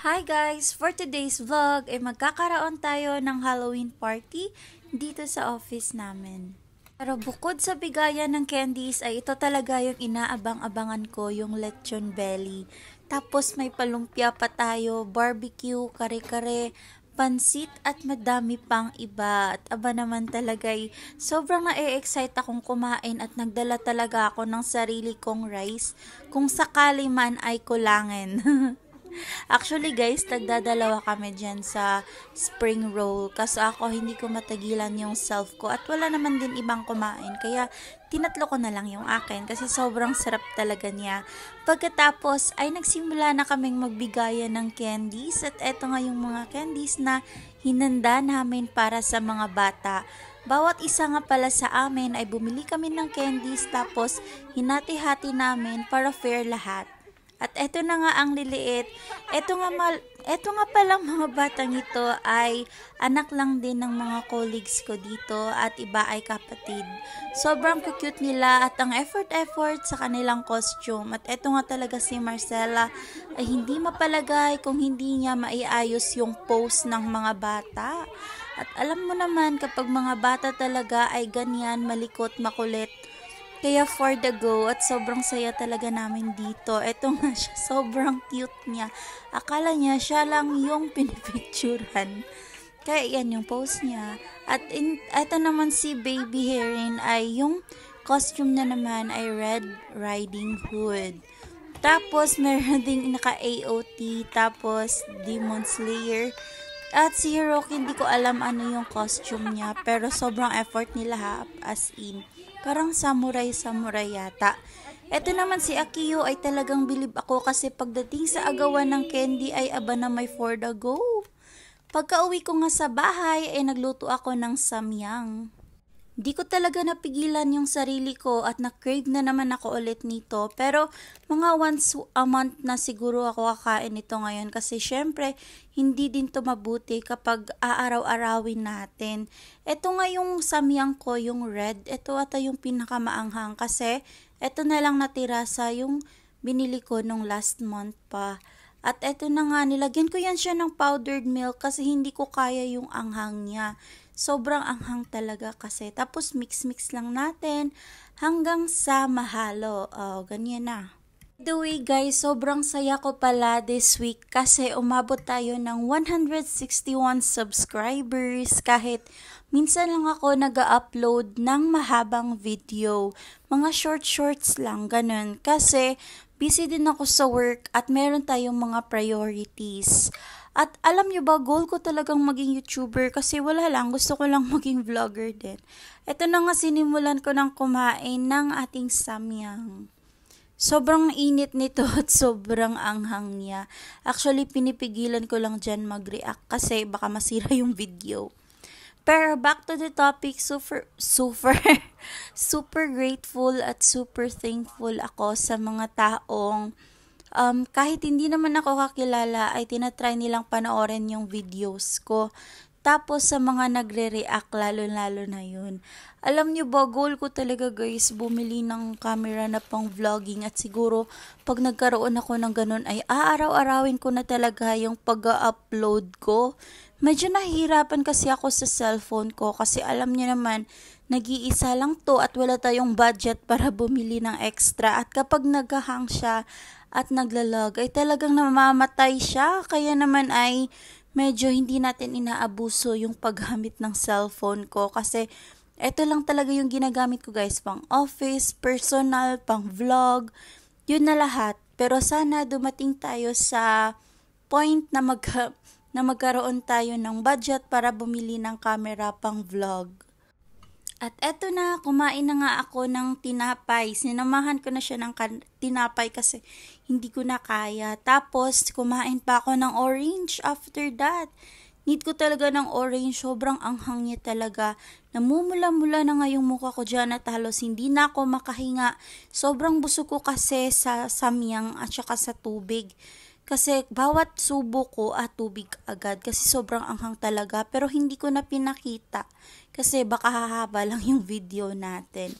Hi guys! For today's vlog ay magkakaroon tayo ng Halloween party dito sa office namin. Pero bukod sa bigayan ng candies ay ito talaga yung inaabang-abangan ko, yung lechon belly. Tapos may palumpia pa tayo, barbecue, kare-kare, pansit at madami pang iba. At aba naman talaga sobrang na-excite akong kumain at nagdala talaga ako ng sarili kong rice kung sakali man ay kulangin. Actually guys, nagdadalawa kami dyan sa spring roll. Kaso ako hindi ko matagilan yung self ko at wala naman din ibang kumain. Kaya tinatlo ko na lang yung akin kasi sobrang sarap talaga niya. Pagkatapos ay nagsimula na kaming magbigayan ng candies at eto nga yung mga candies na hinanda namin para sa mga bata. Bawat isa nga pala sa amin ay bumili kami ng candies tapos hinati-hati namin para fair lahat. At eto na nga ang liliit. Eto nga palang mga batang ito ay anak lang din ng mga colleagues ko dito at iba ay kapatid. Sobrang cute nila at ang effort sa kanilang costume. At eto nga talaga si Marcella ay hindi mapalagay kung hindi niya maiayos yung pose ng mga bata. At alam mo naman kapag mga bata talaga ay ganyan, malikot, makulit. Kaya for the go at sobrang saya talaga namin dito. Eto nga siya, sobrang cute niya. Akala niya siya lang yung pinipicturean. Kaya yan yung pose niya. At eto naman si Baby Heron ay yung costume na naman ay Red Riding Hood. Tapos meron ding naka-AOT, tapos Demon Slayer. At si Hiroki, hindi ko alam ano yung costume niya, pero sobrang effort nila ha, as in. Parang samurai yata. Eto naman si Akiyo ay talagang bilib ako kasi pagdating sa agawan ng candy ay aba na may for the go. Pagka-uwi ko nga sa bahay ay nagluto ako ng samyang. Di ko talaga napigilan yung sarili ko at na-crave na naman ako ulit nito. Pero mga once a month na siguro ako kakain nito ngayon kasi syempre hindi din to mabuti kapag aaraw-arawin natin. Ito nga yung samyang ko, yung red. Ito ata yung pinakamaanghang kasi ito na lang natira sa yung binili ko nung last month pa. At eto na nga, nilagyan ko yan siya ng powdered milk kasi hindi ko kaya yung anghang niya. Sobrang anghang talaga kasi. Tapos mix-mix lang natin hanggang sa mahalo. Oh, ganyan na. By the way guys, sobrang saya ko pala this week kasi umabot tayo ng 161 subscribers kahit minsan lang ako nag-upload ng mahabang video. Mga shorts lang, ganun. Kasi busy din ako sa work at meron tayong mga priorities. At alam nyo ba, goal ko talagang maging YouTuber kasi wala lang, gusto ko lang maging vlogger din. Ito na nga sinimulan ko ng kumain ng ating samyang. Sobrang init nito at sobrang anghang niya. Actually, pinipigilan ko lang dyan mag-react kasi baka masira yung video. Pero back to the topic, super grateful at super thankful ako sa mga taong kahit hindi naman ako kakilala ay tinatry nilang panoorin yung videos ko. Tapos sa mga nagre-react, lalo-lalo na yun. Alam nyo ba, goal ko talaga guys, bumili ng camera na pang vlogging at siguro pag nagkaroon ako ng ganun ay aaraw-arawin ko na talaga yung pag-upload ko. Medyo nahihirapan kasi ako sa cellphone ko kasi alam niyo naman, nag-iisa lang to at wala tayong budget para bumili ng extra at kapag naghahang siya at naglalag ay talagang namamatay siya. Kaya naman ay medyo hindi natin inaabuso yung paggamit ng cellphone ko kasi ito lang talaga yung ginagamit ko guys, pang office, personal, pang vlog, yun na lahat. Pero sana dumating tayo sa point na magkaroon tayo ng budget para bumili ng camera pang vlog. At eto na, kumain na nga ako ng tinapay. Sinamahan ko na siya ng tinapay kasi hindi ko na kaya. Tapos, kumain pa ako ng orange after that. Need ko talaga ng orange. Sobrang anghang niya talaga. Namumula-mula na nga yung mukha ko dyan at halos hindi na ako makahinga. Sobrang busog ko kasi sa samyang at saka sa tubig. Kasi bawat subo ko tubig agad kasi sobrang anghang talaga pero hindi ko na pinakita kasi baka hahaba lang yung video natin.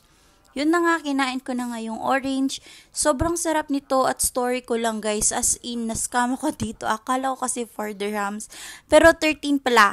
Yun na nga, kinain ko na nga yung orange. Sobrang sarap nito at story ko lang guys. As in, na-scam ako dito. Akala ko kasi 4 dirhams. Pero 13 pala.